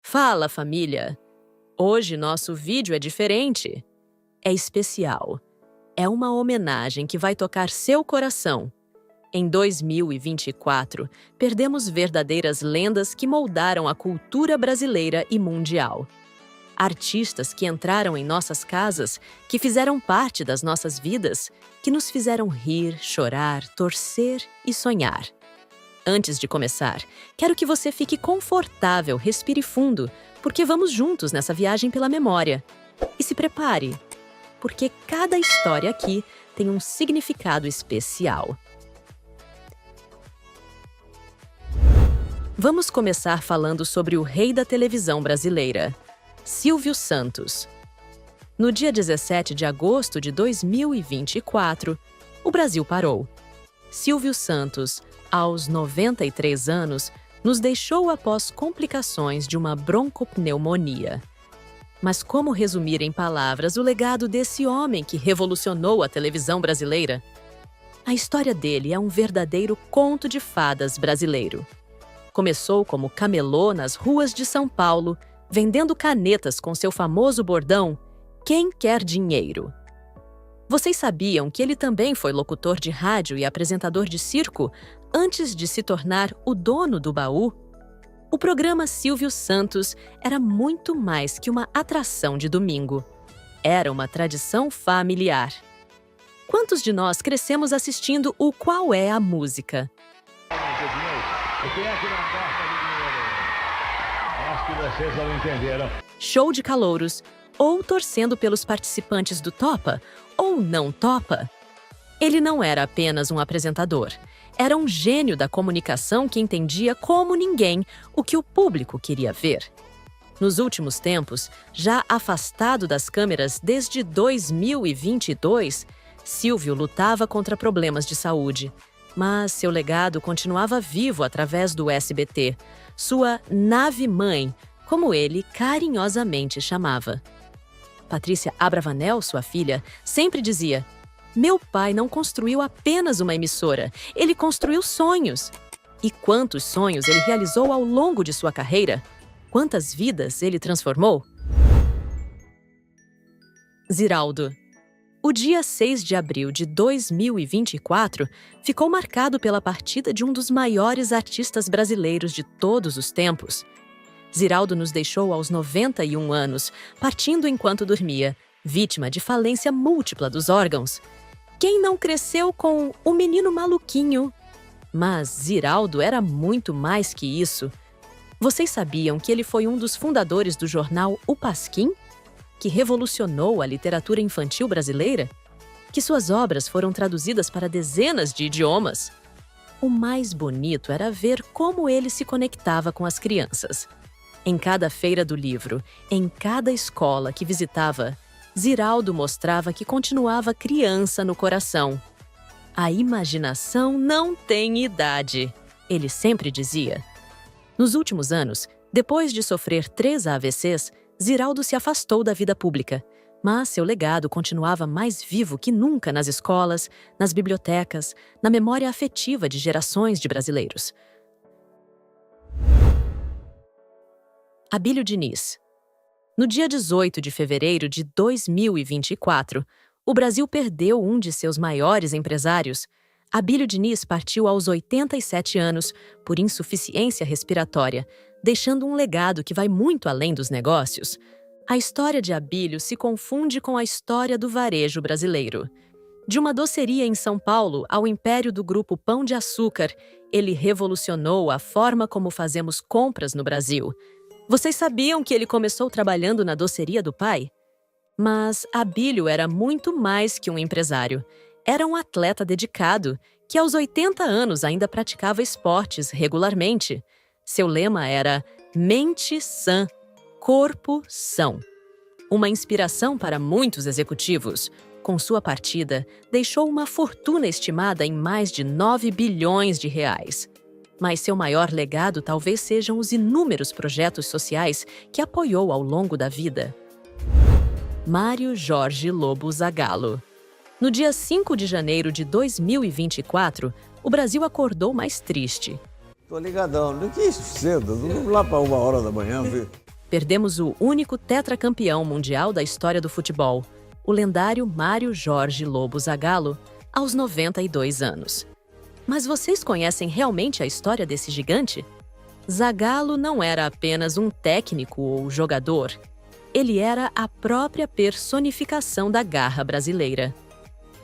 Fala, família! Hoje nosso vídeo é diferente. É especial. É uma homenagem que vai tocar seu coração. Em 2024, perdemos verdadeiras lendas que moldaram a cultura brasileira e mundial. Artistas que entraram em nossas casas, que fizeram parte das nossas vidas, que nos fizeram rir, chorar, torcer e sonhar. Antes de começar, quero que você fique confortável, respire fundo, porque vamos juntos nessa viagem pela memória. E se prepare, porque cada história aqui tem um significado especial. Vamos começar falando sobre o rei da televisão brasileira, Silvio Santos. No dia 17 de agosto de 2024, o Brasil parou. Silvio Santos, aos 93 anos, nos deixou após complicações de uma broncopneumonia. Mas como resumir em palavras o legado desse homem que revolucionou a televisão brasileira? A história dele é um verdadeiro conto de fadas brasileiro. Começou como camelô nas ruas de São Paulo, vendendo canetas com seu famoso bordão "Quem quer dinheiro?". Vocês sabiam que ele também foi locutor de rádio e apresentador de circo antes de se tornar o dono do baú? O programa Silvio Santos era muito mais que uma atração de domingo. Era uma tradição familiar. Quantos de nós crescemos assistindo o Qual é a Música? Quem é que não gosta de dinheiro? Acho que vocês não entenderam. Show de calouros, ou torcendo pelos participantes do Topa ou Não Topa. Ele não era apenas um apresentador. Era um gênio da comunicação que entendia como ninguém o que o público queria ver. Nos últimos tempos, já afastado das câmeras desde 2022, Silvio lutava contra problemas de saúde. Mas seu legado continuava vivo através do SBT, sua nave-mãe, como ele carinhosamente chamava. Patrícia Abravanel, sua filha, sempre dizia: "Meu pai não construiu apenas uma emissora, ele construiu sonhos." E quantos sonhos ele realizou ao longo de sua carreira? Quantas vidas ele transformou? Ziraldo. O dia 6 de abril de 2024 ficou marcado pela partida de um dos maiores artistas brasileiros de todos os tempos. Ziraldo nos deixou aos 91 anos, partindo enquanto dormia, vítima de falência múltipla dos órgãos. Quem não cresceu com o menino maluquinho? Mas Ziraldo era muito mais que isso. Vocês sabiam que ele foi um dos fundadores do jornal O Pasquim, que revolucionou a literatura infantil brasileira? Que suas obras foram traduzidas para dezenas de idiomas? O mais bonito era ver como ele se conectava com as crianças. Em cada feira do livro, em cada escola que visitava, Ziraldo mostrava que continuava criança no coração. A imaginação não tem idade, ele sempre dizia. Nos últimos anos, depois de sofrer 3 AVCs, Ziraldo se afastou da vida pública, mas seu legado continuava mais vivo que nunca nas escolas, nas bibliotecas, na memória afetiva de gerações de brasileiros. Abílio Diniz. No dia 18 de fevereiro de 2024, o Brasil perdeu um de seus maiores empresários. Abílio Diniz partiu aos 87 anos por insuficiência respiratória, deixando um legado que vai muito além dos negócios. A história de Abílio se confunde com a história do varejo brasileiro. De uma doceria em São Paulo ao império do grupo Pão de Açúcar, ele revolucionou a forma como fazemos compras no Brasil. Vocês sabiam que ele começou trabalhando na doceria do pai? Mas Abílio era muito mais que um empresário. Era um atleta dedicado, que aos 80 anos ainda praticava esportes regularmente. Seu lema era "Mente sã, corpo são". Uma inspiração para muitos executivos. Com sua partida, deixou uma fortuna estimada em mais de 9 bilhões de reais. Mas seu maior legado talvez sejam os inúmeros projetos sociais que apoiou ao longo da vida. Mário Jorge Lobo Zagallo. No dia 5 de janeiro de 2024, o Brasil acordou mais triste. Tô ligadão. Que isso cedo? Vamos lá para 1h da manhã, viu? perdemos o único tetracampeão mundial da história do futebol, o lendário Mário Jorge Lobo Zagallo, aos 92 anos. Mas vocês conhecem realmente a história desse gigante? Zagallo não era apenas um técnico ou jogador. Ele era a própria personificação da garra brasileira.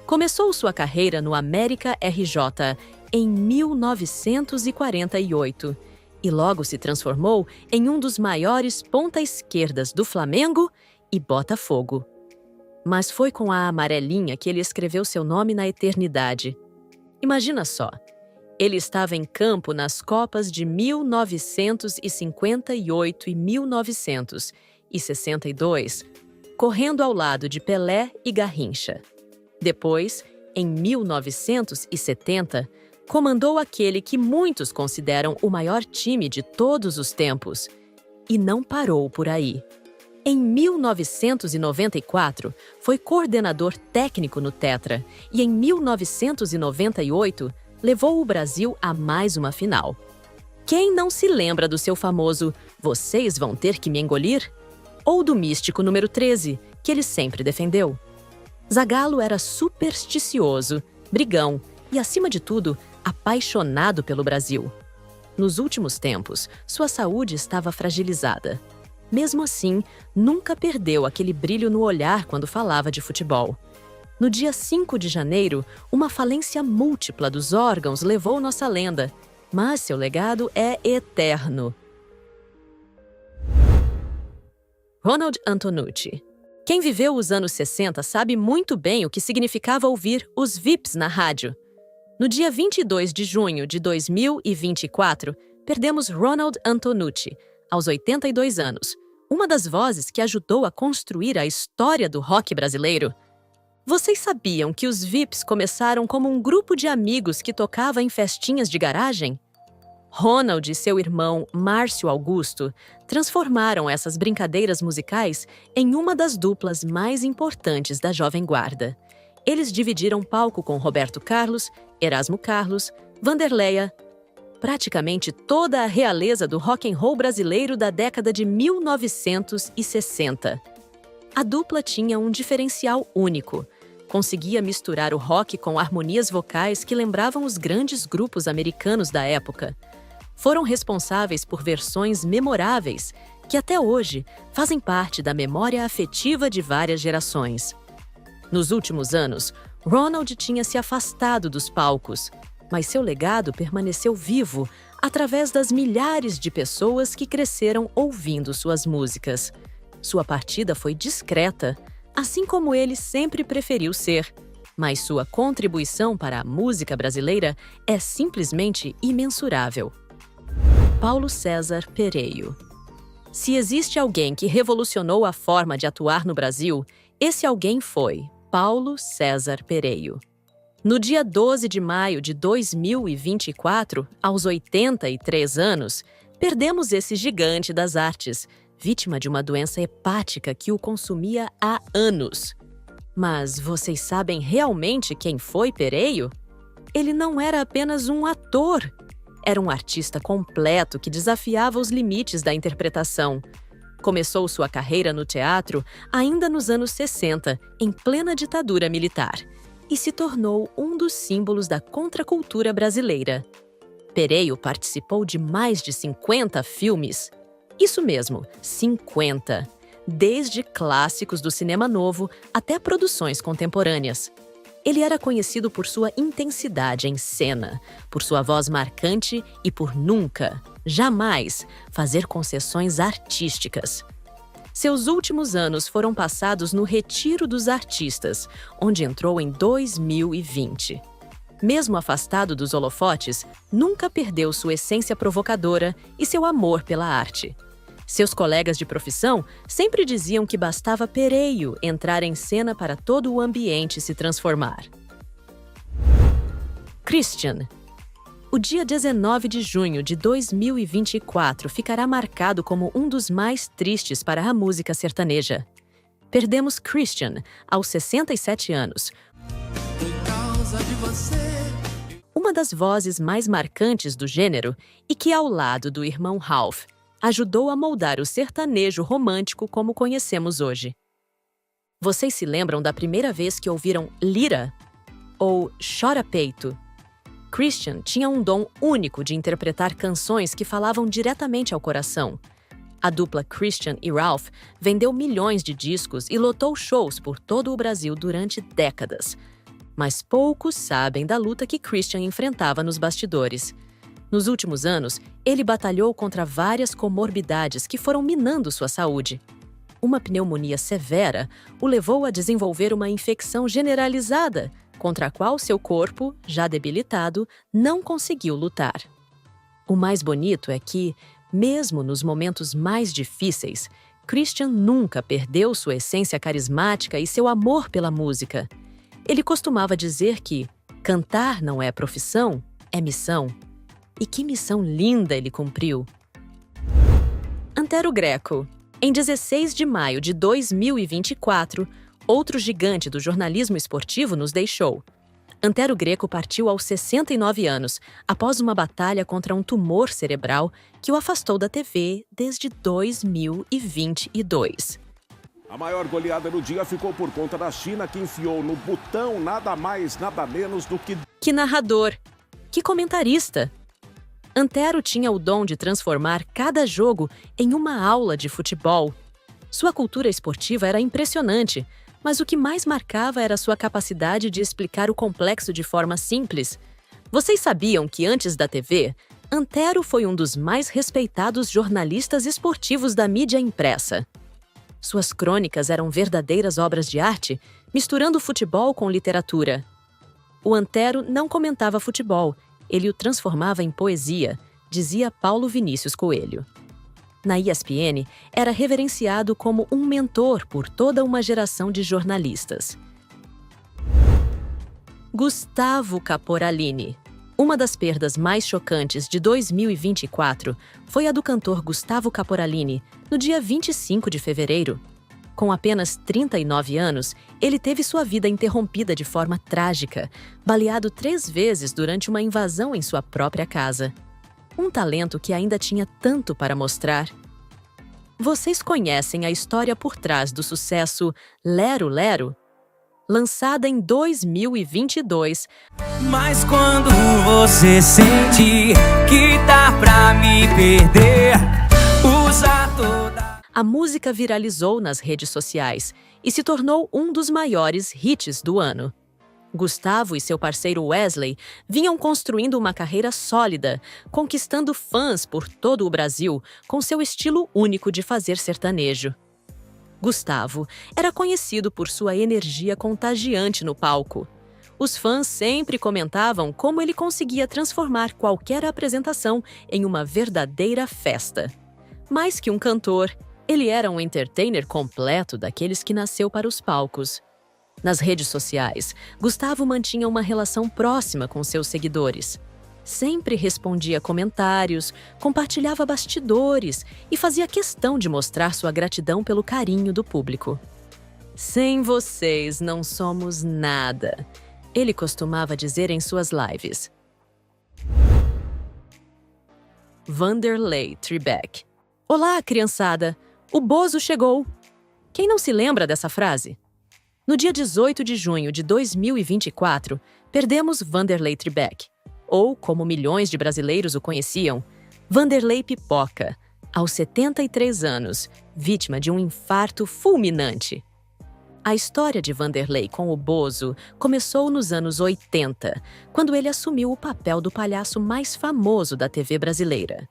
Começou sua carreira no América RJ em 1948 e logo se transformou em um dos maiores ponta-esquerdas do Flamengo e Botafogo. Mas foi com a amarelinha que ele escreveu seu nome na eternidade. Imagina só, ele estava em campo nas Copas de 1958 e 1962, correndo ao lado de Pelé e Garrincha. Depois, em 1970, comandou aquele que muitos consideram o maior time de todos os tempos. E não parou por aí. Em 1994, foi coordenador técnico no Tetra e em 1998 levou o Brasil a mais uma final. Quem não se lembra do seu famoso "vocês vão ter que me engolir"? Ou do místico número 13, que ele sempre defendeu? Zagallo era supersticioso, brigão e, acima de tudo, apaixonado pelo Brasil. Nos últimos tempos, sua saúde estava fragilizada. Mesmo assim, nunca perdeu aquele brilho no olhar quando falava de futebol. No dia 5 de janeiro, uma falência múltipla dos órgãos levou nossa lenda, mas seu legado é eterno. Ronald Antonucci. Quem viveu os anos 60 sabe muito bem o que significava ouvir os VIPs na rádio. No dia 22 de junho de 2024, perdemos Ronald Antonucci, aos 82 anos, uma das vozes que ajudou a construir a história do rock brasileiro. Vocês sabiam que os VIPs começaram como um grupo de amigos que tocava em festinhas de garagem? Ronald e seu irmão Márcio Augusto transformaram essas brincadeiras musicais em uma das duplas mais importantes da Jovem Guarda. Eles dividiram palco com Roberto Carlos, Erasmo Carlos, Vanderleia, praticamente toda a realeza do rock and roll brasileiro da década de 1960. A dupla tinha um diferencial único. Conseguia misturar o rock com harmonias vocais que lembravam os grandes grupos americanos da época. Foram responsáveis por versões memoráveis que até hoje fazem parte da memória afetiva de várias gerações. Nos últimos anos, Ronald tinha se afastado dos palcos, mas seu legado permaneceu vivo através das milhares de pessoas que cresceram ouvindo suas músicas. Sua partida foi discreta, assim como ele sempre preferiu ser, mas sua contribuição para a música brasileira é simplesmente imensurável. Paulo César Pereio. Se existe alguém que revolucionou a forma de atuar no Brasil, esse alguém foi Paulo César Pereio. No dia 12 de maio de 2024, aos 83 anos, perdemos esse gigante das artes, vítima de uma doença hepática que o consumia há anos. Mas vocês sabem realmente quem foi Pereio? Ele não era apenas um ator. Era um artista completo que desafiava os limites da interpretação. Começou sua carreira no teatro ainda nos anos 60, em plena ditadura militar, e se tornou um dos símbolos da contracultura brasileira. Pereio participou de mais de 50 filmes. Isso mesmo, 50. Desde clássicos do cinema novo até produções contemporâneas. Ele era conhecido por sua intensidade em cena, por sua voz marcante e por nunca, jamais, fazer concessões artísticas. Seus últimos anos foram passados no Retiro dos Artistas, onde entrou em 2020. Mesmo afastado dos holofotes, nunca perdeu sua essência provocadora e seu amor pela arte. Seus colegas de profissão sempre diziam que bastava Pereio entrar em cena para todo o ambiente se transformar. Christian. O dia 19 de junho de 2024 ficará marcado como um dos mais tristes para a música sertaneja. Perdemos Christian, aos 67 anos. Por causa de você. Uma das vozes mais marcantes do gênero e que, ao lado do irmão Ralph, ajudou a moldar o sertanejo romântico como conhecemos hoje. Vocês se lembram da primeira vez que ouviram Lira ou Chora Peito? Christian tinha um dom único de interpretar canções que falavam diretamente ao coração. A dupla Christian e Ralph vendeu milhões de discos e lotou shows por todo o Brasil durante décadas. Mas poucos sabem da luta que Christian enfrentava nos bastidores. Nos últimos anos, ele batalhou contra várias comorbidades que foram minando sua saúde. Uma pneumonia severa o levou a desenvolver uma infecção generalizada, contra a qual seu corpo, já debilitado, não conseguiu lutar. O mais bonito é que, mesmo nos momentos mais difíceis, Christian nunca perdeu sua essência carismática e seu amor pela música. Ele costumava dizer que cantar não é profissão, é missão. E que missão linda ele cumpriu! Antero Greco. Em 16 de maio de 2024, outro gigante do jornalismo esportivo nos deixou. Antero Greco partiu aos 69 anos, após uma batalha contra um tumor cerebral que o afastou da TV desde 2022. A maior goleada do dia ficou por conta da China, que enfiou no botão nada mais, nada menos do que... Que narrador! Que comentarista! Antero tinha o dom de transformar cada jogo em uma aula de futebol. Sua cultura esportiva era impressionante, mas o que mais marcava era sua capacidade de explicar o complexo de forma simples. Vocês sabiam que antes da TV, Antero foi um dos mais respeitados jornalistas esportivos da mídia impressa. Suas crônicas eram verdadeiras obras de arte, misturando futebol com literatura. O Antero não comentava futebol, ele o transformava em poesia, dizia Paulo Vinícius Coelho. Na ESPN, era reverenciado como um mentor por toda uma geração de jornalistas. Gustavo Caporalini. Uma das perdas mais chocantes de 2024 foi a do cantor Gustavo Caporalini, no dia 25 de fevereiro. Com apenas 39 anos, ele teve sua vida interrompida de forma trágica, baleado 3 vezes durante uma invasão em sua própria casa. Um talento que ainda tinha tanto para mostrar. Vocês conhecem a história por trás do sucesso Lero Lero? Lançada em 2022, Mas quando você sente que tá pra me perder, usa toda... a música viralizou nas redes sociais e se tornou um dos maiores hits do ano. Gustavo e seu parceiro Wesley vinham construindo uma carreira sólida, conquistando fãs por todo o Brasil com seu estilo único de fazer sertanejo. Gustavo era conhecido por sua energia contagiante no palco. Os fãs sempre comentavam como ele conseguia transformar qualquer apresentação em uma verdadeira festa. Mais que um cantor, ele era um entertainer completo daqueles que nasceu para os palcos. Nas redes sociais, Gustavo mantinha uma relação próxima com seus seguidores. Sempre respondia comentários, compartilhava bastidores e fazia questão de mostrar sua gratidão pelo carinho do público. Sem vocês não somos nada, ele costumava dizer em suas lives. Vanderlei Trebeck. Olá, criançada! O Bozo chegou! Quem não se lembra dessa frase? No dia 18 de junho de 2024, perdemos Vanderlei Trebeck, ou, como milhões de brasileiros o conheciam, Vanderlei Pipoca, aos 73 anos, vítima de um infarto fulminante. A história de Vanderlei com o Bozo começou nos anos 80, quando ele assumiu o papel do palhaço mais famoso da TV brasileira.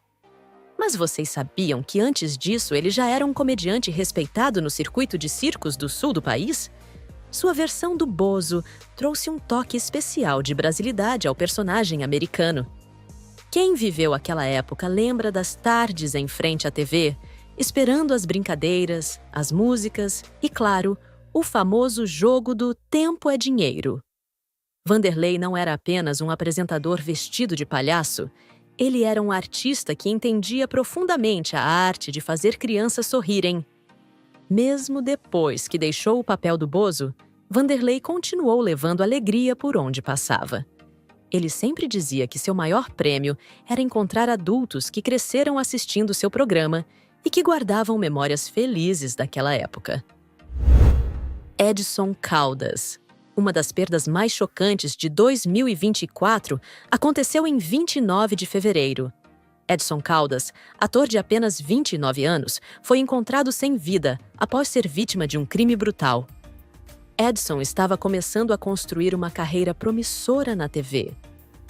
Mas vocês sabiam que antes disso ele já era um comediante respeitado no circuito de circos do sul do país? Sua versão do Bozo trouxe um toque especial de brasilidade ao personagem americano. Quem viveu aquela época lembra das tardes em frente à TV, esperando as brincadeiras, as músicas e, claro, o famoso jogo do tempo é dinheiro. Vanderlei não era apenas um apresentador vestido de palhaço, ele era um artista que entendia profundamente a arte de fazer crianças sorrirem. Mesmo depois que deixou o papel do Bozo, Vanderlei continuou levando alegria por onde passava. Ele sempre dizia que seu maior prêmio era encontrar adultos que cresceram assistindo seu programa e que guardavam memórias felizes daquela época. Edson Caldas. Uma das perdas mais chocantes de 2024 aconteceu em 29 de fevereiro. Edson Caldas, ator de apenas 29 anos, foi encontrado sem vida após ser vítima de um crime brutal. Edson estava começando a construir uma carreira promissora na TV.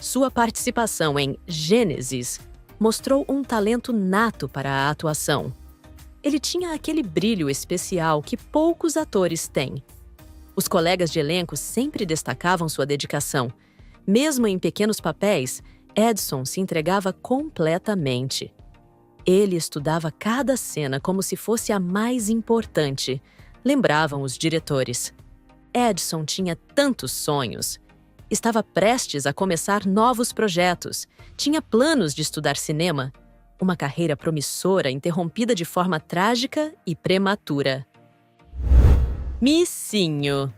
Sua participação em Gênesis mostrou um talento nato para a atuação. Ele tinha aquele brilho especial que poucos atores têm. Os colegas de elenco sempre destacavam sua dedicação. Mesmo em pequenos papéis, Edson se entregava completamente. Ele estudava cada cena como se fosse a mais importante, lembravam os diretores. Edson tinha tantos sonhos. Estava prestes a começar novos projetos. Tinha planos de estudar cinema. Uma carreira promissora interrompida de forma trágica e prematura. Missinho.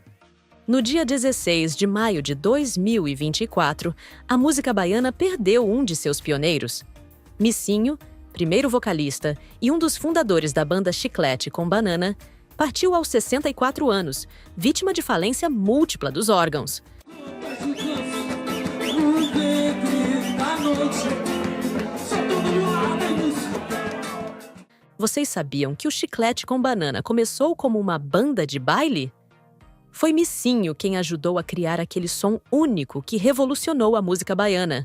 No dia 16 de maio de 2024, a música baiana perdeu um de seus pioneiros. Missinho, primeiro vocalista e um dos fundadores da banda Chiclete com Banana, partiu aos 64 anos, vítima de falência múltipla dos órgãos. Vocês sabiam que o Chiclete com Banana começou como uma banda de baile? Foi Missinho quem ajudou a criar aquele som único que revolucionou a música baiana.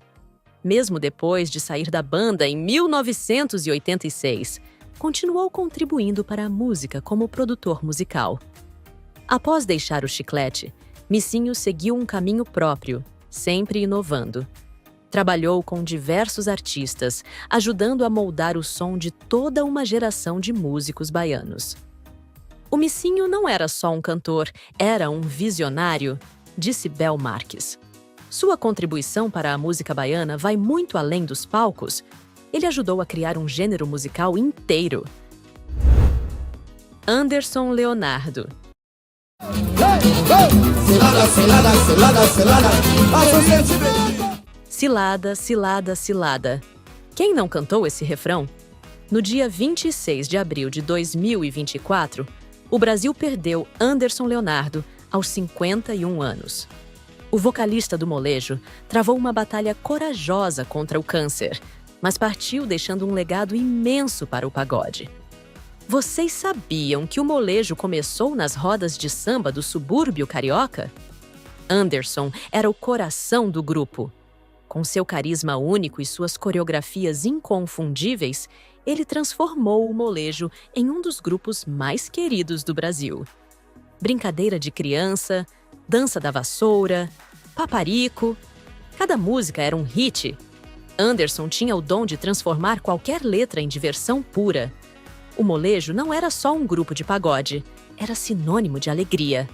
Mesmo depois de sair da banda em 1986, continuou contribuindo para a música como produtor musical. Após deixar o Chiclete, Missinho seguiu um caminho próprio, sempre inovando. Trabalhou com diversos artistas, ajudando a moldar o som de toda uma geração de músicos baianos. O Missinho não era só um cantor, era um visionário, disse Bel Marques. Sua contribuição para a música baiana vai muito além dos palcos. Ele ajudou a criar um gênero musical inteiro. Anderson Leonardo. Cilada, cilada, cilada. Quem não cantou esse refrão? No dia 26 de abril de 2024, o Brasil perdeu Anderson Leonardo aos 51 anos. O vocalista do molejo travou uma batalha corajosa contra o câncer, mas partiu deixando um legado imenso para o pagode. Vocês sabiam que o molejo começou nas rodas de samba do subúrbio carioca? Anderson era o coração do grupo. Com seu carisma único e suas coreografias inconfundíveis, ele transformou o molejo em um dos grupos mais queridos do Brasil. Brincadeira de criança, dança da vassoura, paparico. Cada música era um hit. Anderson tinha o dom de transformar qualquer letra em diversão pura. O molejo não era só um grupo de pagode, era sinônimo de alegria.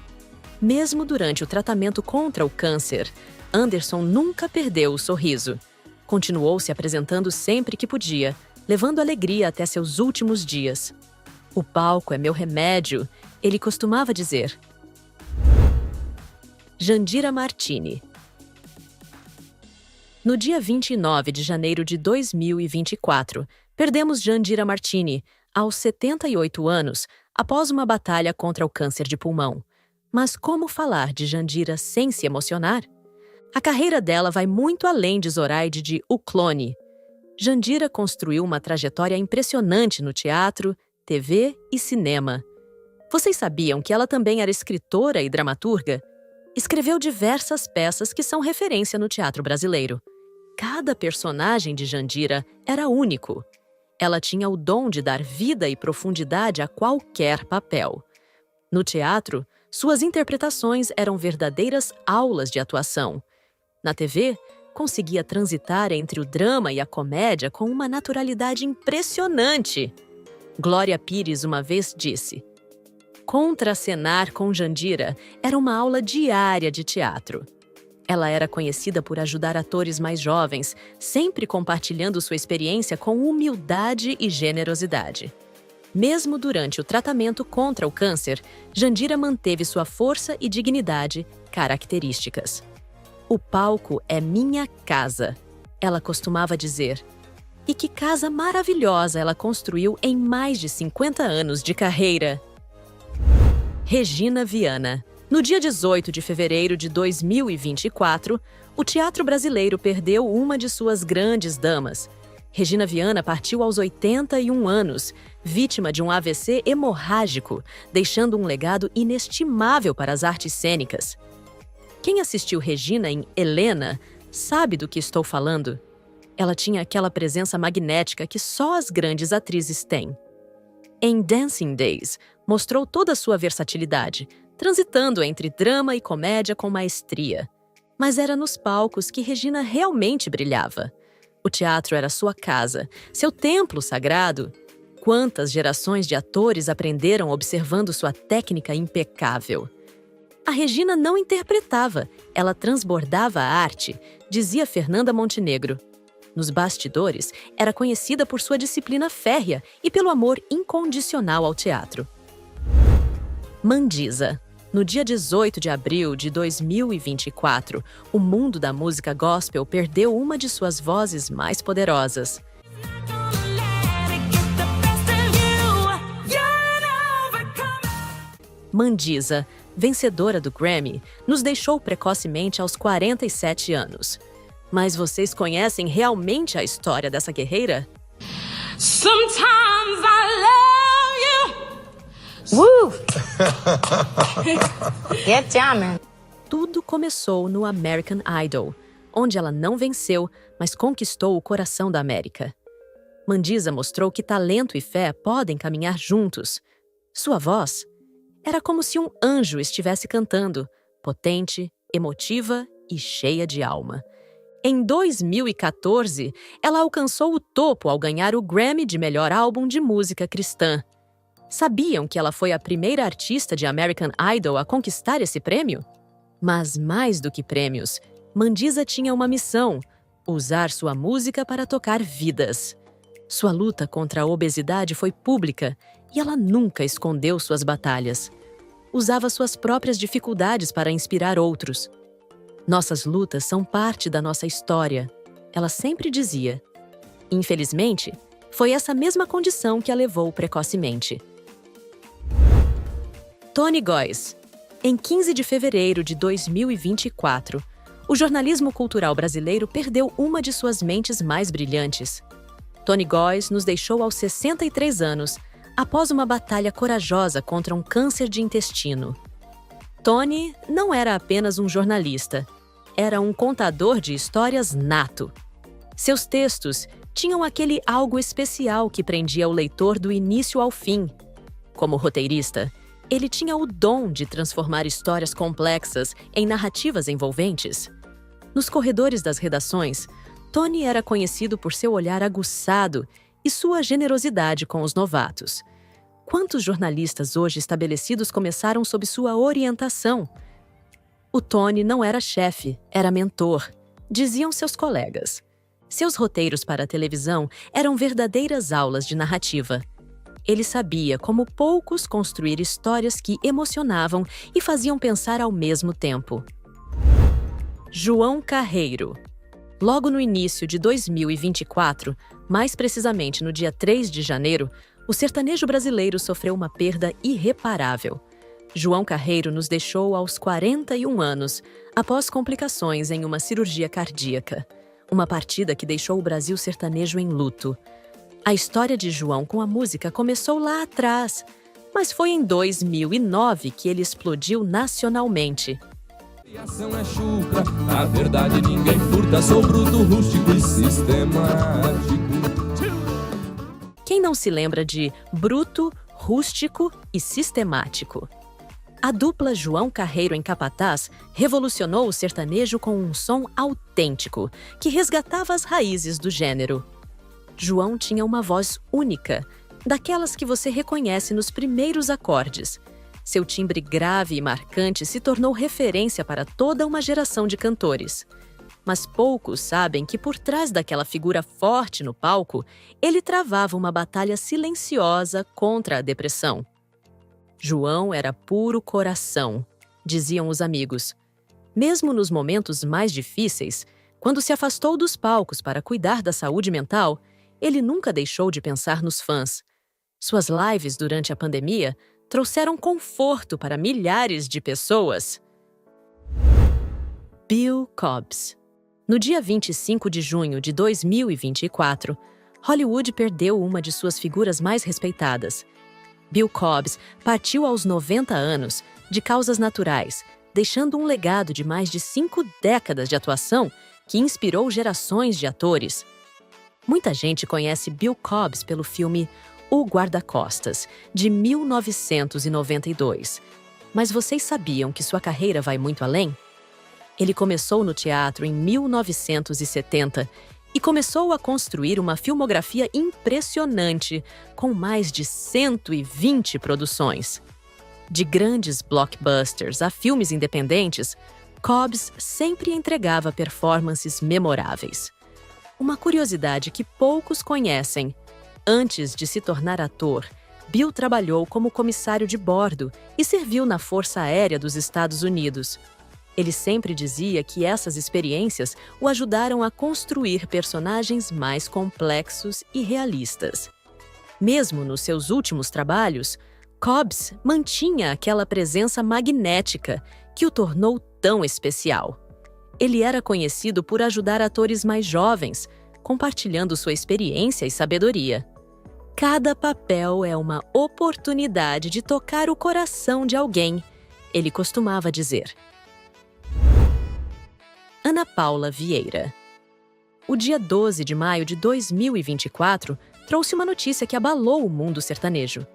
Mesmo durante o tratamento contra o câncer, Anderson nunca perdeu o sorriso. Continuou se apresentando sempre que podia, levando alegria até seus últimos dias. O palco é meu remédio, ele costumava dizer. Jandira Martini. No dia 29 de janeiro de 2024, perdemos Jandira Martini, aos 78 anos, após uma batalha contra o câncer de pulmão. Mas como falar de Jandira sem se emocionar? A carreira dela vai muito além de Zoraide de O Clone. Jandira construiu uma trajetória impressionante no teatro, TV e cinema. Vocês sabiam que ela também era escritora e dramaturga? Escreveu diversas peças que são referência no teatro brasileiro. Cada personagem de Jandira era único. Ela tinha o dom de dar vida e profundidade a qualquer papel. No teatro, suas interpretações eram verdadeiras aulas de atuação. Na TV, conseguia transitar entre o drama e a comédia com uma naturalidade impressionante. Glória Pires uma vez disse: contracenar com Jandira era uma aula diária de teatro. Ela era conhecida por ajudar atores mais jovens, sempre compartilhando sua experiência com humildade e generosidade. Mesmo durante o tratamento contra o câncer, Jandira manteve sua força e dignidade características. "O palco é minha casa", ela costumava dizer. E que casa maravilhosa ela construiu em mais de 50 anos de carreira. Regina Viana. No dia 18 de fevereiro de 2024, o teatro brasileiro perdeu uma de suas grandes damas. Regina Viana partiu aos 81 anos, vítima de um AVC hemorrágico, deixando um legado inestimável para as artes cênicas. Quem assistiu Regina em Helena sabe do que estou falando. Ela tinha aquela presença magnética que só as grandes atrizes têm. Em Dancing Days, mostrou toda a sua versatilidade, transitando entre drama e comédia com maestria. Mas era nos palcos que Regina realmente brilhava. O teatro era sua casa, seu templo sagrado. Quantas gerações de atores aprenderam observando sua técnica impecável. A Regina não interpretava, ela transbordava a arte, dizia Fernanda Montenegro. Nos bastidores, era conhecida por sua disciplina férrea e pelo amor incondicional ao teatro. Mandisa. No dia 18 de abril de 2024, o mundo da música gospel perdeu uma de suas vozes mais poderosas. Mandisa, vencedora do Grammy, nos deixou precocemente aos 47 anos. Mas vocês conhecem realmente a história dessa guerreira? Sometimes I love you. Woo! Get jamming. Tudo começou no American Idol, onde ela não venceu, mas conquistou o coração da América. Mandisa mostrou que talento e fé podem caminhar juntos. Sua voz era como se um anjo estivesse cantando, potente, emotiva e cheia de alma. Em 2014, ela alcançou o topo ao ganhar o Grammy de melhor álbum de música cristã. Sabiam que ela foi a primeira artista de American Idol a conquistar esse prêmio? Mas mais do que prêmios, Mandisa tinha uma missão: usar sua música para tocar vidas. Sua luta contra a obesidade foi pública e ela nunca escondeu suas batalhas. Usava suas próprias dificuldades para inspirar outros. Nossas lutas são parte da nossa história, ela sempre dizia. Infelizmente, foi essa mesma condição que a levou precocemente. Tony Góes. Em 15 de fevereiro de 2024, o jornalismo cultural brasileiro perdeu uma de suas mentes mais brilhantes. Tony Góes nos deixou aos 63 anos, após uma batalha corajosa contra um câncer de intestino. Tony não era apenas um jornalista, era um contador de histórias nato. Seus textos tinham aquele algo especial que prendia o leitor do início ao fim. Como roteirista, ele tinha o dom de transformar histórias complexas em narrativas envolventes. Nos corredores das redações, Tony era conhecido por seu olhar aguçado e sua generosidade com os novatos. Quantos jornalistas hoje estabelecidos começaram sob sua orientação? O Tony não era chefe, era mentor, diziam seus colegas. Seus roteiros para a televisão eram verdadeiras aulas de narrativa. Ele sabia como poucos construir histórias que emocionavam e faziam pensar ao mesmo tempo. João Carreiro. Logo no início de 2024, mais precisamente no dia 3 de janeiro, o sertanejo brasileiro sofreu uma perda irreparável. João Carreiro nos deixou aos 41 anos, após complicações em uma cirurgia cardíaca. Uma partida que deixou o Brasil sertanejo em luto. A história de João com a música começou lá atrás, mas foi em 2009 que ele explodiu nacionalmente. Criação é chucra, a verdade ninguém furta, sou bruto, rústico e sistemático. Quem não se lembra de bruto, rústico e sistemático? A dupla João Carreiro em Capataz revolucionou o sertanejo com um som autêntico, que resgatava as raízes do gênero. João tinha uma voz única, daquelas que você reconhece nos primeiros acordes. Seu timbre grave e marcante se tornou referência para toda uma geração de cantores. Mas poucos sabem que por trás daquela figura forte no palco, ele travava uma batalha silenciosa contra a depressão. João era puro coração, diziam os amigos. Mesmo nos momentos mais difíceis, quando se afastou dos palcos para cuidar da saúde mental, ele nunca deixou de pensar nos fãs. Suas lives durante a pandemia trouxeram conforto para milhares de pessoas. Bill Cobbs. No dia 25 de junho de 2024, Hollywood perdeu uma de suas figuras mais respeitadas. Bill Cobbs partiu aos 90 anos, de causas naturais, deixando um legado de mais de 5 décadas de atuação que inspirou gerações de atores. Muita gente conhece Bill Cobbs pelo filme O Guarda-Costas, de 1992. Mas vocês sabiam que sua carreira vai muito além? Ele começou no teatro em 1970 e começou a construir uma filmografia impressionante, com mais de 120 produções. De grandes blockbusters a filmes independentes, Cobbs sempre entregava performances memoráveis. Uma curiosidade que poucos conhecem: antes de se tornar ator, Bill trabalhou como comissário de bordo e serviu na Força Aérea dos Estados Unidos. Ele sempre dizia que essas experiências o ajudaram a construir personagens mais complexos e realistas. Mesmo nos seus últimos trabalhos, Cobbs mantinha aquela presença magnética que o tornou tão especial. Ele era conhecido por ajudar atores mais jovens, compartilhando sua experiência e sabedoria. Cada papel é uma oportunidade de tocar o coração de alguém, ele costumava dizer. Ana Paula Vieira. O dia 12 de maio de 2024 trouxe uma notícia que abalou o mundo sertanejo.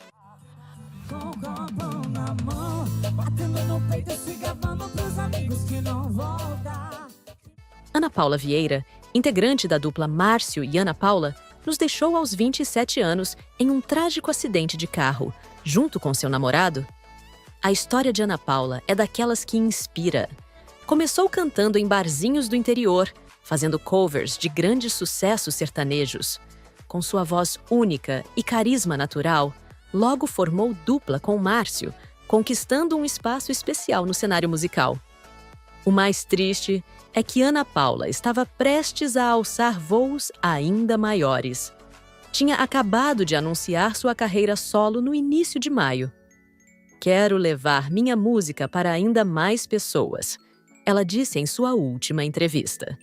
Ana Paula Vieira, integrante da dupla Márcio e Ana Paula, nos deixou aos 27 anos em um trágico acidente de carro, junto com seu namorado. A história de Ana Paula é daquelas que inspira. Começou cantando em barzinhos do interior, fazendo covers de grandes sucessos sertanejos. Com sua voz única e carisma natural, logo formou dupla com Márcio, conquistando um espaço especial no cenário musical. O mais triste é que Ana Paula estava prestes a alçar voos ainda maiores. Tinha acabado de anunciar sua carreira solo no início de maio. "Quero levar minha música para ainda mais pessoas", ela disse em sua última entrevista.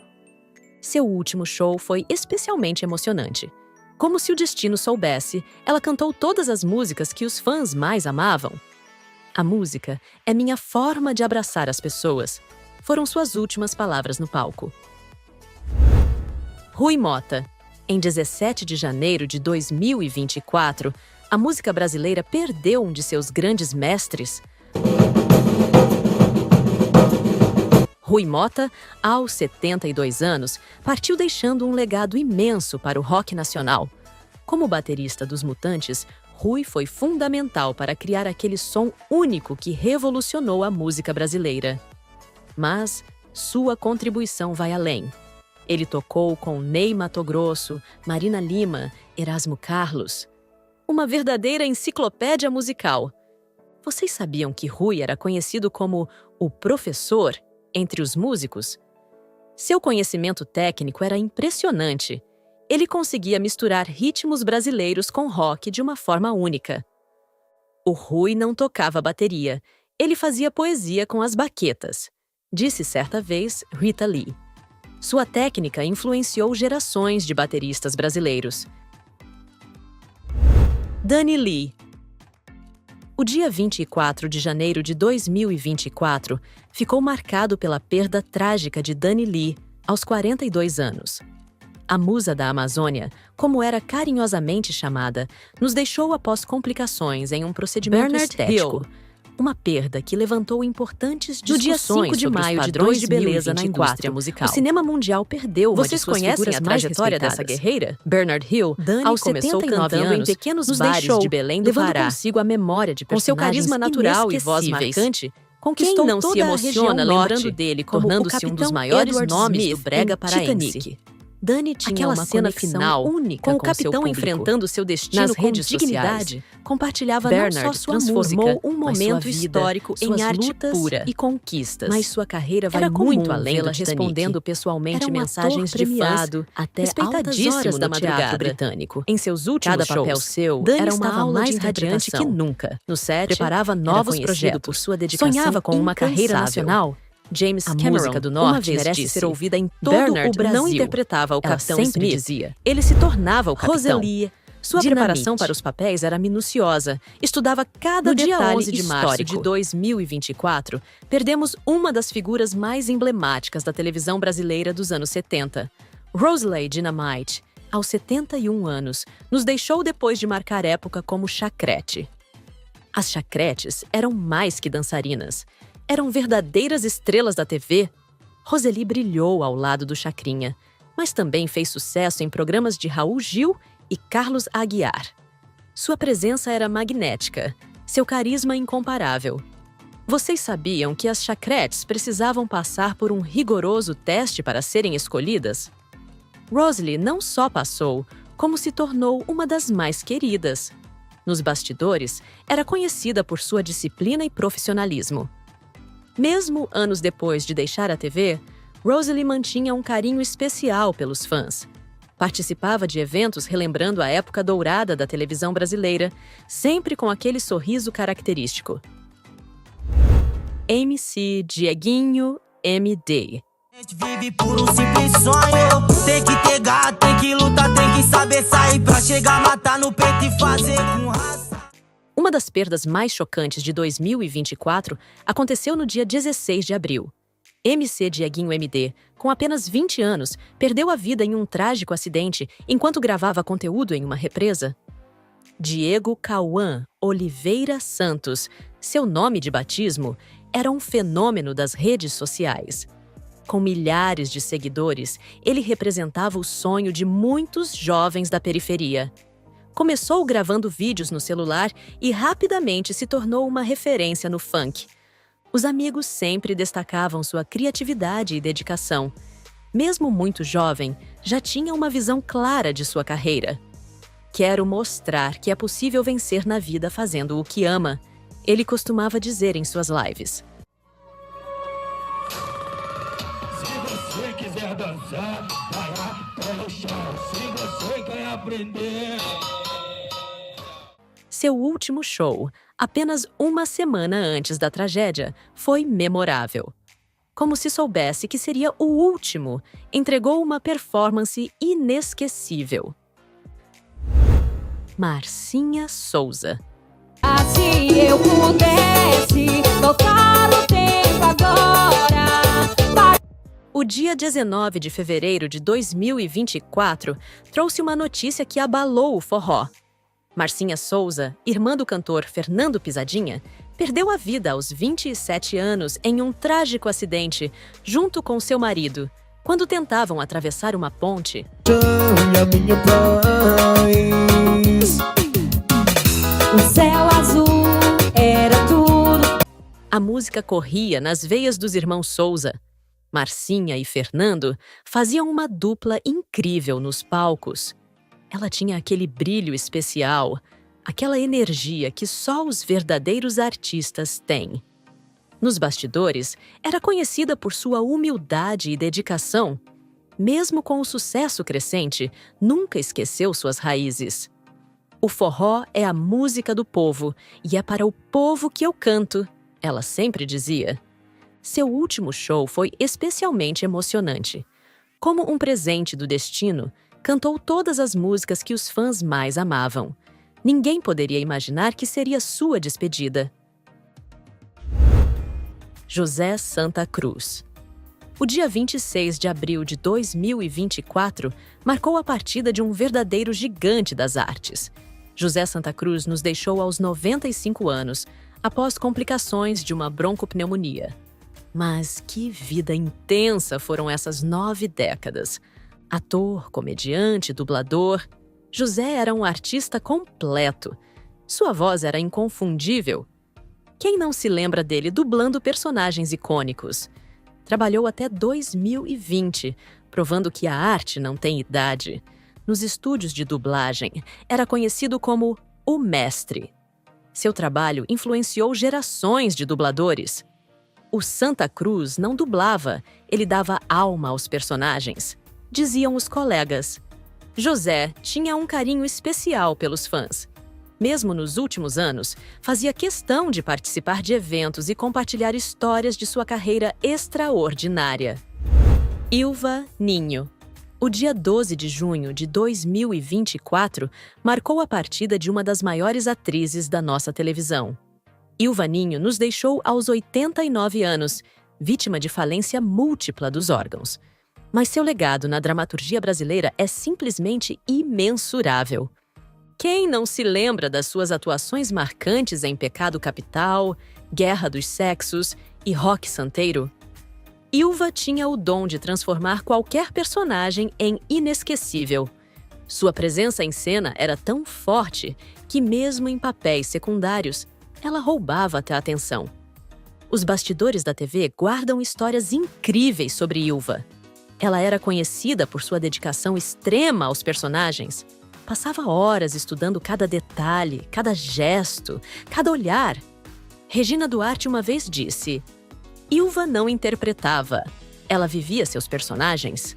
Seu último show foi especialmente emocionante. Como se o destino soubesse, ela cantou todas as músicas que os fãs mais amavam. "A música é minha forma de abraçar as pessoas", foram suas últimas palavras no palco. Rui Motta. Em 17 de janeiro de 2024, a música brasileira perdeu um de seus grandes mestres. Rui Motta, aos 72 anos, partiu deixando um legado imenso para o rock nacional. Como baterista dos Mutantes, Rui foi fundamental para criar aquele som único que revolucionou a música brasileira. Mas sua contribuição vai além. Ele tocou com Ney Matogrosso, Marina Lima, Erasmo Carlos. Uma verdadeira enciclopédia musical. Vocês sabiam que Rui era conhecido como o professor entre os músicos? Seu conhecimento técnico era impressionante. Ele conseguia misturar ritmos brasileiros com rock de uma forma única. O Rui não tocava bateria, ele fazia poesia com as baquetas, disse certa vez Rita Lee. Sua técnica influenciou gerações de bateristas brasileiros. Dani Lee. O dia 24 de janeiro de 2024 ficou marcado pela perda trágica de Dani Lee, aos 42 anos. A musa da Amazônia, como era carinhosamente chamada, nos deixou após complicações em um procedimento estético. Uma perda que levantou importantes discussões. No dia 5 de maio de 2024, de beleza na indústria musical. O cinema mundial perdeu uma de suas figuras mais trajetória dessa guerreira? Bernard Hill, aos 79 anos, em pequenos bares de Belém do Pará, levando consigo a memória de personagens com seu carisma natural e voz marcante, conquistou toda a região norte, lembrando dele, tornando-se um dos maiores nomes do brega paraense. Dani tinha Aquela uma cena conexão final única com o seu capitão público. enfrentando seu destino Nas com redes dignidade, sociais, compartilhava Bernard não só sua transformou música, um mas momento sua vida, histórico em suas arte lutas pura e conquistas. Mas sua carreira vai Era muito comum além vê-la do Titanic. respondendo pessoalmente Era um mensagens ator de fãs premiado, até respeitadíssimo altas horas da no teatro madrugada. britânico. Em seus últimos Cada shows, papel seu Dani era uma estava aula mais de radiante que interpretação. nunca. No set, Preparava era novos conhecido projetos. por sua dedicação Sonhava com uma carreira incansável. nacional. James A Cameron, música do uma Norte vez merece disse, ser ouvida em todo Bernard o Brasil. não interpretava o Ela Capitão sempre Smith, dizia. ele se tornava o capitão. Rosalie, Sua Dinamite. preparação para os papéis era minuciosa. Estudava cada No dia detalhe 11 de março histórico. de 2024, perdemos uma das figuras mais emblemáticas da televisão brasileira dos anos 70. Rosalie Dinamite, aos 71 anos, nos deixou depois de marcar época como chacrete. As chacretes eram mais que dançarinas. Eram verdadeiras estrelas da TV. Rosalie brilhou ao lado do Chacrinha, mas também fez sucesso em programas de Raul Gil e Carlos Aguiar. Sua presença era magnética, seu carisma incomparável. Vocês sabiam que as chacretes precisavam passar por um rigoroso teste para serem escolhidas? Rosalie não só passou, como se tornou uma das mais queridas. Nos bastidores, era conhecida por sua disciplina e profissionalismo. Mesmo anos depois de deixar a TV, Rosalie mantinha um carinho especial pelos fãs. Participava de eventos relembrando a época dourada da televisão brasileira, sempre com aquele sorriso característico. MC Dieguinho MD. A gente vive por um simples sonho. Tem que ter gato, tem que lutar, tem que saber sair pra chegar, matar no peito e fazer com raça. Uma das perdas mais chocantes de 2024 aconteceu no dia 16 de abril. MC Dieguinho MD, com apenas 20 anos, perdeu a vida em um trágico acidente enquanto gravava conteúdo em uma represa. Diego Cauã Oliveira Santos, seu nome de batismo, era um fenômeno das redes sociais. Com milhares de seguidores, ele representava o sonho de muitos jovens da periferia. Começou gravando vídeos no celular e rapidamente se tornou uma referência no funk. Os amigos sempre destacavam sua criatividade e dedicação. Mesmo muito jovem, já tinha uma visão clara de sua carreira. Quero mostrar que é possível vencer na vida fazendo o que ama, ele costumava dizer em suas lives. Se você quiser dançar, vai lá, é no chão. Se você quer aprender... Seu último show, apenas uma semana antes da tragédia, foi memorável. Como se soubesse que seria o último, entregou uma performance inesquecível. Marcinha Souza. Se eu pudesse voltar o tempo agora. O dia 19 de fevereiro de 2024 trouxe uma notícia que abalou o forró. Marcinha Souza, irmã do cantor Fernando Pisadinha, perdeu a vida aos 27 anos em um trágico acidente, junto com seu marido, quando tentavam atravessar uma ponte. O céu azul era tudo. A música corria nas veias dos irmãos Souza. Marcinha e Fernando faziam uma dupla incrível nos palcos. Ela tinha aquele brilho especial, aquela energia que só os verdadeiros artistas têm. Nos bastidores, era conhecida por sua humildade e dedicação. Mesmo com o sucesso crescente, nunca esqueceu suas raízes. O forró é a música do povo e é para o povo que eu canto, ela sempre dizia. Seu último show foi especialmente emocionante. Como um presente do destino, cantou todas as músicas que os fãs mais amavam. Ninguém poderia imaginar que seria sua despedida. José Santa Cruz. O dia 26 de abril de 2024 marcou a partida de um verdadeiro gigante das artes. José Santa Cruz nos deixou aos 95 anos, após complicações de uma broncopneumonia. Mas que vida intensa foram essas 9 décadas! Ator, comediante, dublador, José era um artista completo. Sua voz era inconfundível. Quem não se lembra dele dublando personagens icônicos? Trabalhou até 2020, provando que a arte não tem idade. Nos estúdios de dublagem, era conhecido como o mestre. Seu trabalho influenciou gerações de dubladores. O Santa Cruz não dublava, ele dava alma aos personagens, diziam os colegas. José tinha um carinho especial pelos fãs. Mesmo nos últimos anos, fazia questão de participar de eventos e compartilhar histórias de sua carreira extraordinária. Ilva Ninho. O dia 12 de junho de 2024 marcou a partida de uma das maiores atrizes da nossa televisão. Ilva Ninho nos deixou aos 89 anos, vítima de falência múltipla dos órgãos. Mas seu legado na dramaturgia brasileira é simplesmente imensurável. Quem não se lembra das suas atuações marcantes em Pecado Capital, Guerra dos Sexos e Rock Santeiro? Ilva tinha o dom de transformar qualquer personagem em inesquecível. Sua presença em cena era tão forte que, mesmo em papéis secundários, ela roubava até a atenção. Os bastidores da TV guardam histórias incríveis sobre Ilva. Ela era conhecida por sua dedicação extrema aos personagens. Passava horas estudando cada detalhe, cada gesto, cada olhar. Regina Duarte uma vez disse: Ilva não interpretava, ela vivia seus personagens.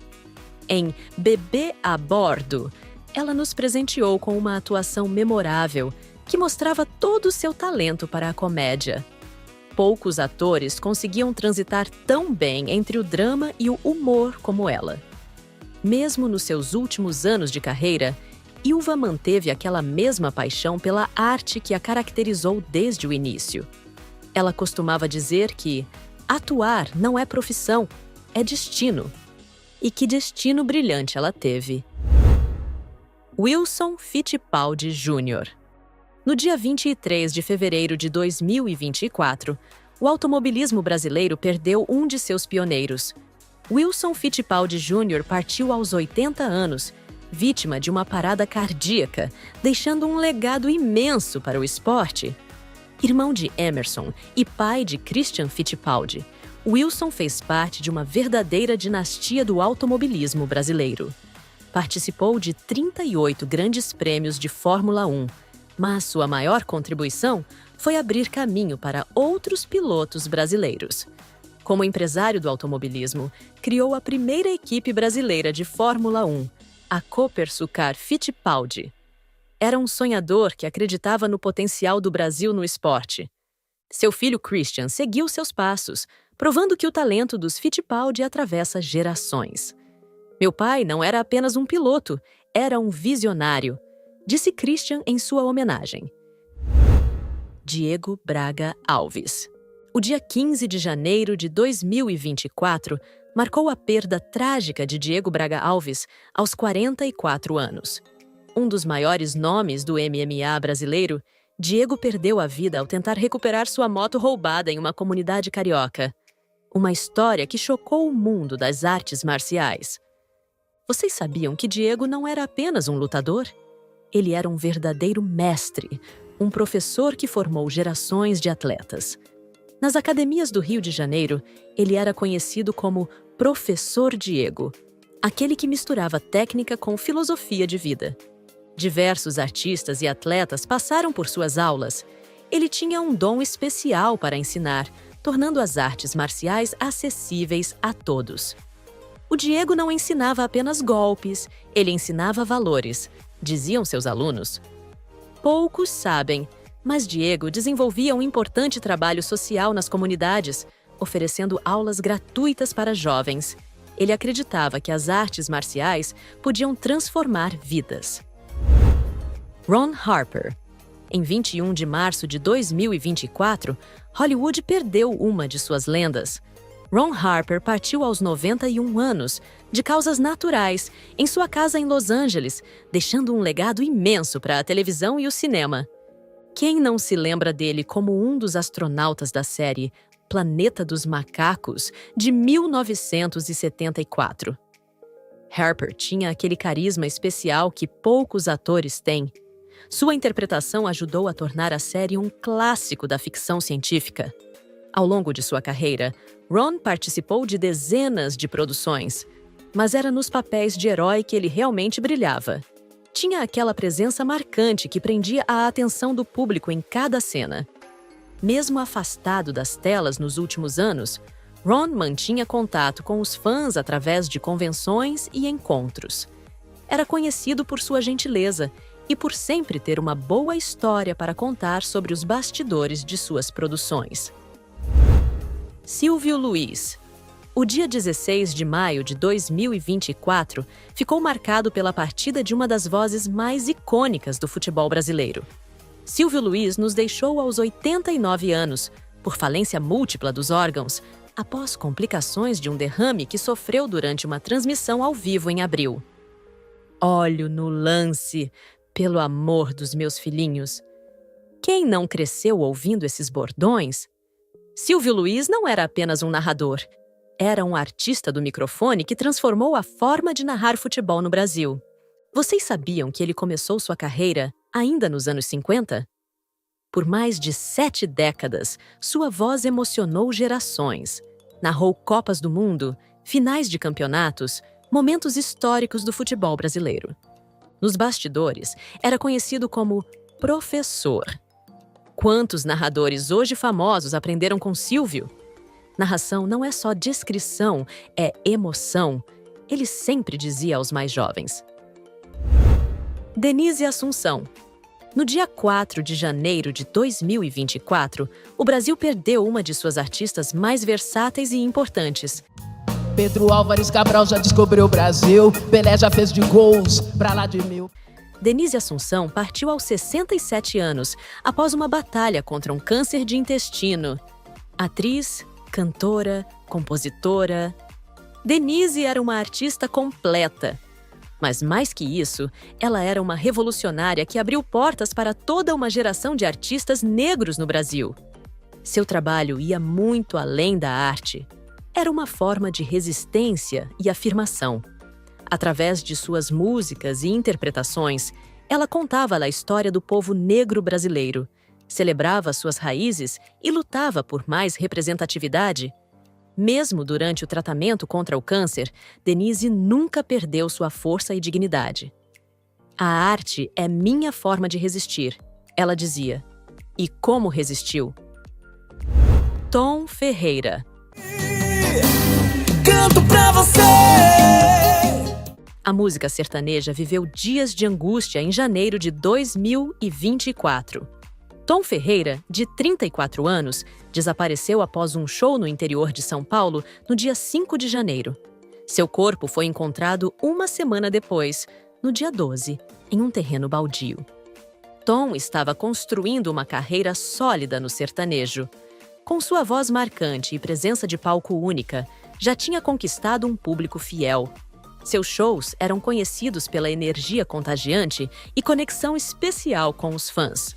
Em Bebê a Bordo, ela nos presenteou com uma atuação memorável que mostrava todo o seu talento para a comédia. Poucos atores conseguiam transitar tão bem entre o drama e o humor como ela. Mesmo nos seus últimos anos de carreira, Ilva manteve aquela mesma paixão pela arte que a caracterizou desde o início. Ela costumava dizer que atuar não é profissão, é destino. E que destino brilhante ela teve. Wilson Fittipaldi Jr. No dia 23 de fevereiro de 2024, o automobilismo brasileiro perdeu um de seus pioneiros. Wilson Fittipaldi Jr. partiu aos 80 anos, vítima de uma parada cardíaca, deixando um legado imenso para o esporte. Irmão de Emerson e pai de Christian Fittipaldi, Wilson fez parte de uma verdadeira dinastia do automobilismo brasileiro. Participou de 38 grandes prêmios de Fórmula 1, mas sua maior contribuição foi abrir caminho para outros pilotos brasileiros. Como empresário do automobilismo, criou a primeira equipe brasileira de Fórmula 1, a Copersucar Fittipaldi. Era um sonhador que acreditava no potencial do Brasil no esporte. Seu filho Christian seguiu seus passos, provando que o talento dos Fittipaldi atravessa gerações. Meu pai não era apenas um piloto, era um visionário, disse Christian em sua homenagem. Diego Braga Alves. O dia 15 de janeiro de 2024 marcou a perda trágica de Diego Braga Alves aos 44 anos. Um dos maiores nomes do MMA brasileiro, Diego perdeu a vida ao tentar recuperar sua moto roubada em uma comunidade carioca. Uma história que chocou o mundo das artes marciais. Vocês sabiam que Diego não era apenas um lutador? Ele era um verdadeiro mestre, um professor que formou gerações de atletas. Nas academias do Rio de Janeiro, ele era conhecido como Professor Diego, aquele que misturava técnica com filosofia de vida. Diversos artistas e atletas passaram por suas aulas. Ele tinha um dom especial para ensinar, tornando as artes marciais acessíveis a todos. O Diego não ensinava apenas golpes, ele ensinava valores, diziam seus alunos. Poucos sabem, mas Diego desenvolvia um importante trabalho social nas comunidades, oferecendo aulas gratuitas para jovens. Ele acreditava que as artes marciais podiam transformar vidas. Ron Harper. Em 21 de março de 2024, Hollywood perdeu uma de suas lendas. Ron Harper partiu aos 91 anos, de causas naturais, em sua casa em Los Angeles, deixando um legado imenso para a televisão e o cinema. Quem não se lembra dele como um dos astronautas da série Planeta dos Macacos, de 1974? Harper tinha aquele carisma especial que poucos atores têm. Sua interpretação ajudou a tornar a série um clássico da ficção científica. Ao longo de sua carreira, Ron participou de dezenas de produções. mas era nos papéis de herói que ele realmente brilhava. Tinha aquela presença marcante que prendia a atenção do público em cada cena. Mesmo afastado das telas nos últimos anos, Ron mantinha contato com os fãs através de convenções e encontros. Era conhecido por sua gentileza e por sempre ter uma boa história para contar sobre os bastidores de suas produções. Silvio Luiz. O dia 16 de maio de 2024 ficou marcado pela partida de uma das vozes mais icônicas do futebol brasileiro. Silvio Luiz nos deixou aos 89 anos, por falência múltipla dos órgãos, após complicações de um derrame que sofreu durante uma transmissão ao vivo em abril. Olho no lance, pelo amor dos meus filhinhos. Quem não cresceu ouvindo esses bordões? Silvio Luiz não era apenas um narrador. Era um artista do microfone que transformou a forma de narrar futebol no Brasil. Vocês sabiam que ele começou sua carreira ainda nos anos 50? Por mais de 7 décadas, sua voz emocionou gerações. Narrou Copas do Mundo, finais de campeonatos, momentos históricos do futebol brasileiro. Nos bastidores, era conhecido como professor. Quantos narradores hoje famosos aprenderam com Silvio? Narração não é só descrição, é emoção. Ele sempre dizia aos mais jovens. Denise Assunção. No dia 4 de janeiro de 2024, o Brasil perdeu uma de suas artistas mais versáteis e importantes. Pedro Álvares Cabral já descobriu o Brasil, Pelé já fez de gols pra lá de 1000. Denise Assunção partiu aos 67 anos, após uma batalha contra um câncer de intestino. Atriz, cantora, compositora. Denise era uma artista completa. Mas mais que isso, ela era uma revolucionária que abriu portas para toda uma geração de artistas negros no Brasil. Seu trabalho ia muito além da arte. Era uma forma de resistência e afirmação. Através de suas músicas e interpretações, ela contava a história do povo negro brasileiro, celebrava suas raízes e lutava por mais representatividade. Mesmo durante o tratamento contra o câncer, Denise nunca perdeu sua força e dignidade. A arte é minha forma de resistir, ela dizia. E como resistiu? Tom Ferreira. Canto pra você! A música sertaneja viveu dias de angústia em janeiro de 2024. Tom Ferreira, de 34 anos, desapareceu após um show no interior de São Paulo no dia 5 de janeiro. Seu corpo foi encontrado uma semana depois, no dia 12, em um terreno baldio. Tom estava construindo uma carreira sólida no sertanejo. Com sua voz marcante e presença de palco única, já tinha conquistado um público fiel. Seus shows eram conhecidos pela energia contagiante e conexão especial com os fãs.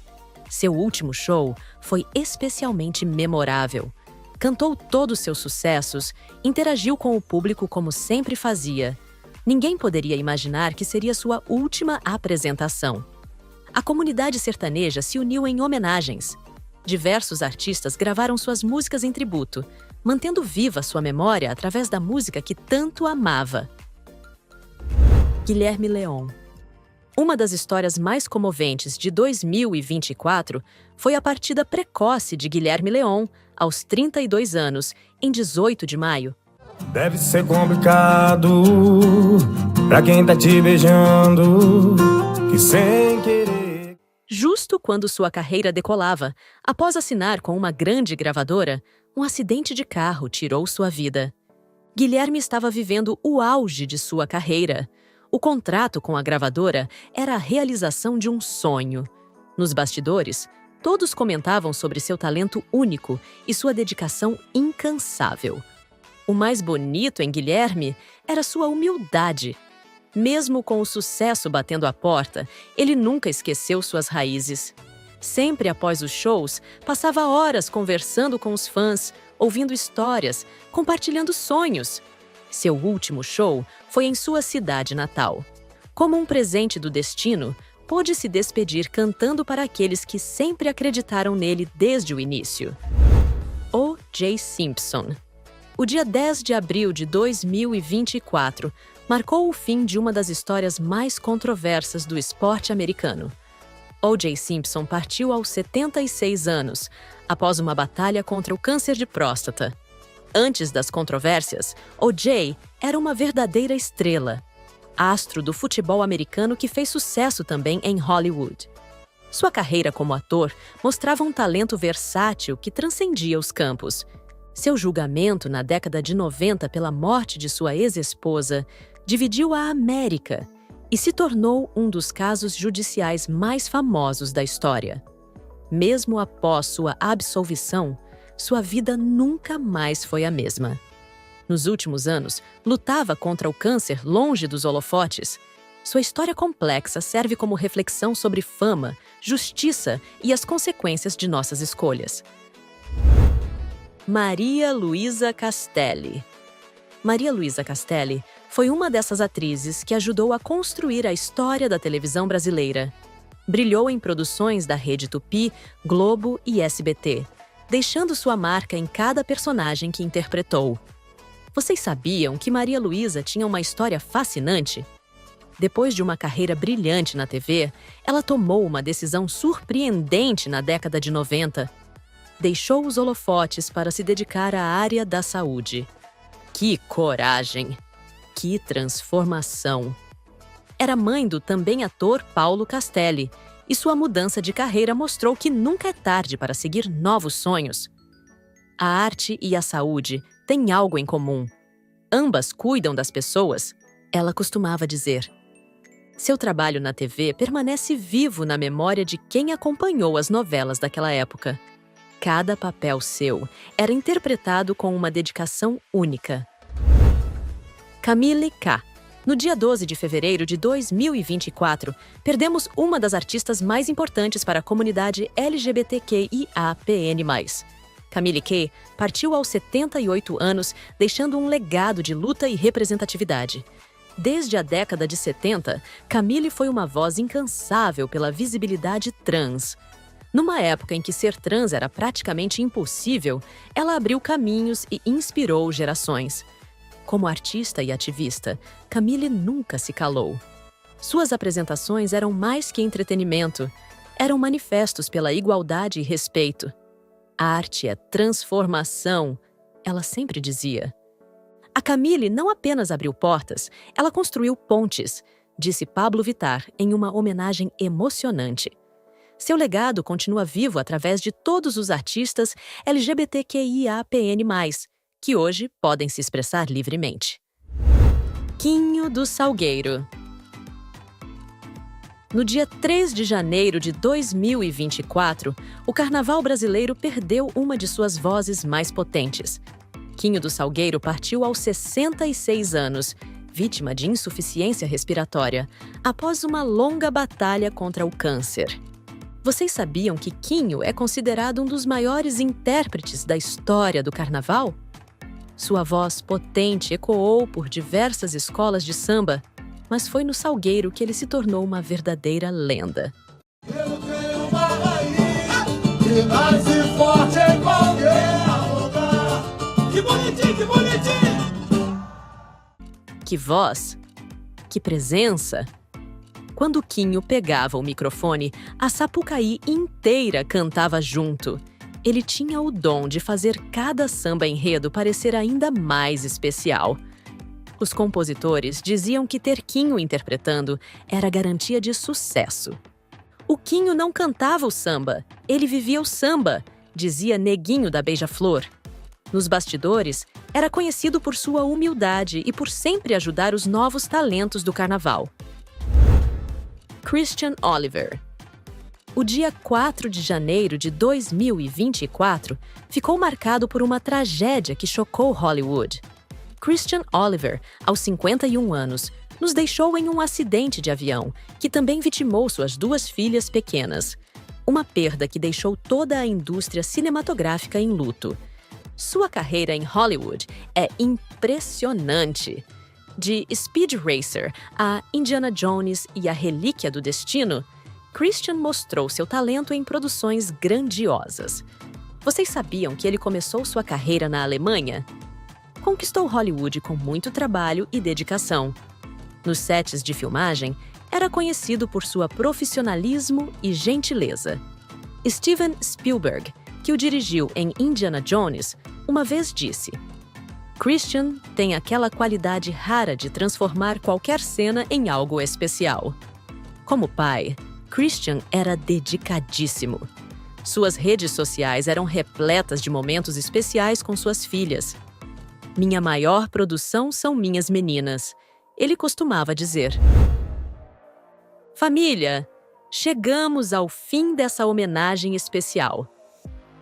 Seu último show foi especialmente memorável. Cantou todos seus sucessos, interagiu com o público como sempre fazia. Ninguém poderia imaginar que seria sua última apresentação. A comunidade sertaneja se uniu em homenagens. Diversos artistas gravaram suas músicas em tributo, mantendo viva sua memória através da música que tanto amava. Guilherme León. Uma das histórias mais comoventes de 2024 foi a partida precoce de Guilherme León, aos 32 anos, em 18 de maio. Deve ser complicado pra quem tá te beijando, que sem querer. Justo quando sua carreira decolava, após assinar com uma grande gravadora, um acidente de carro tirou sua vida. Guilherme estava vivendo o auge de sua carreira. O contrato com a gravadora era a realização de um sonho. Nos bastidores, todos comentavam sobre seu talento único e sua dedicação incansável. O mais bonito em Guilherme era sua humildade. Mesmo com o sucesso batendo à porta, ele nunca esqueceu suas raízes. Sempre após os shows, passava horas conversando com os fãs, ouvindo histórias, compartilhando sonhos. Seu último show foi em sua cidade natal. Como um presente do destino, pôde se despedir cantando para aqueles que sempre acreditaram nele desde o início. O.J. Simpson. O O dia 10 de abril de 2024 marcou o fim de uma das histórias mais controversas do esporte americano. O.J. Simpson partiu aos 76 anos, após uma batalha contra o câncer de próstata. Antes das controvérsias, O.J. era uma verdadeira estrela, astro do futebol americano que fez sucesso também em Hollywood. Sua carreira como ator mostrava um talento versátil que transcendia os campos. Seu julgamento na década de 90 pela morte de sua ex-esposa dividiu a América e se tornou um dos casos judiciais mais famosos da história. Mesmo após sua absolvição, sua vida nunca mais foi a mesma. Nos últimos anos, lutava contra o câncer longe dos holofotes. Sua história complexa serve como reflexão sobre fama, justiça e as consequências de nossas escolhas. Maria Luísa Castelli. Maria Luísa Castelli foi uma dessas atrizes que ajudou a construir a história da televisão brasileira. Brilhou em produções da Rede Tupi, Globo e SBT, deixando sua marca em cada personagem que interpretou. Vocês sabiam que Maria Luísa tinha uma história fascinante? Depois de uma carreira brilhante na TV, ela tomou uma decisão surpreendente na década de 90. Deixou os holofotes para se dedicar à área da saúde. Que coragem! Que transformação! Era mãe do também ator Paulo Castelli, e sua mudança de carreira mostrou que nunca é tarde para seguir novos sonhos. A arte e a saúde têm algo em comum. Ambas cuidam das pessoas, ela costumava dizer. Seu trabalho na TV permanece vivo na memória de quem acompanhou as novelas daquela época. Cada papel seu era interpretado com uma dedicação única. Camille K. No dia 12 de fevereiro de 2024, perdemos uma das artistas mais importantes para a comunidade LGBTQIAPN+. Camille K. partiu aos 78 anos, deixando um legado de luta e representatividade. Desde a década de 70, Camille foi uma voz incansável pela visibilidade trans. Numa época em que ser trans era praticamente impossível, ela abriu caminhos e inspirou gerações. Como artista e ativista, Camille nunca se calou. Suas apresentações eram mais que entretenimento, eram manifestos pela igualdade e respeito. A arte é transformação, ela sempre dizia. A Camille não apenas abriu portas, ela construiu pontes, disse Pablo Vittar em uma homenagem emocionante. Seu legado continua vivo através de todos os artistas LGBTQIAPN+, que hoje podem se expressar livremente. Quinho do Salgueiro. No dia 3 de janeiro de 2024, o carnaval brasileiro perdeu uma de suas vozes mais potentes. Quinho do Salgueiro partiu aos 66 anos, vítima de insuficiência respiratória, após uma longa batalha contra o câncer. Vocês sabiam que Quinho é considerado um dos maiores intérpretes da história do carnaval? Sua voz potente ecoou por diversas escolas de samba, mas foi no Salgueiro que ele se tornou uma verdadeira lenda. Eu tenho uma rainha que nasce forte em qualquer lugar. Que bonitinho, que bonitinho! Que voz! Que presença! Quando Quinho pegava o microfone, a Sapucaí inteira cantava junto. Ele tinha o dom de fazer cada samba-enredo parecer ainda mais especial. Os compositores diziam que ter Quinho interpretando era garantia de sucesso. O Quinho não cantava o samba, ele vivia o samba, dizia Neguinho da Beija-Flor. Nos bastidores, era conhecido por sua humildade e por sempre ajudar os novos talentos do carnaval. Christian Oliver. O dia 4 de janeiro de 2024 ficou marcado por uma tragédia que chocou Hollywood. Christian Oliver, aos 51 anos, nos deixou em um acidente de avião, que também vitimou suas 2 filhas pequenas. Uma perda que deixou toda a indústria cinematográfica em luto. Sua carreira em Hollywood é impressionante. De Speed Racer a Indiana Jones e a Relíquia do Destino, Christian mostrou seu talento em produções grandiosas. Vocês sabiam que ele começou sua carreira na Alemanha? conquistou Hollywood com muito trabalho e dedicação. Nos sets de filmagem, era conhecido por sua profissionalismo e gentileza. Steven Spielberg, que o dirigiu em Indiana Jones, uma vez disse: Christian tem aquela qualidade rara de transformar qualquer cena em algo especial. Como pai, Christian era dedicadíssimo. Suas redes sociais eram repletas de momentos especiais com suas filhas. Minha maior produção são minhas meninas, ele costumava dizer. Família, chegamos ao fim dessa homenagem especial.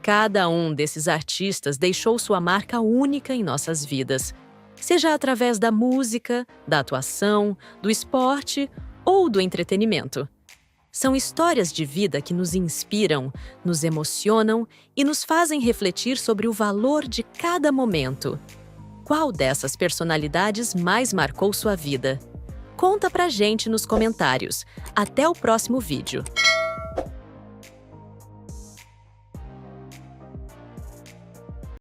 Cada um desses artistas deixou sua marca única em nossas vidas, seja através da música, da atuação, do esporte ou do entretenimento. São histórias de vida que nos inspiram, nos emocionam e nos fazem refletir sobre o valor de cada momento. Qual dessas personalidades mais marcou sua vida? Conta pra gente nos comentários. Até o próximo vídeo.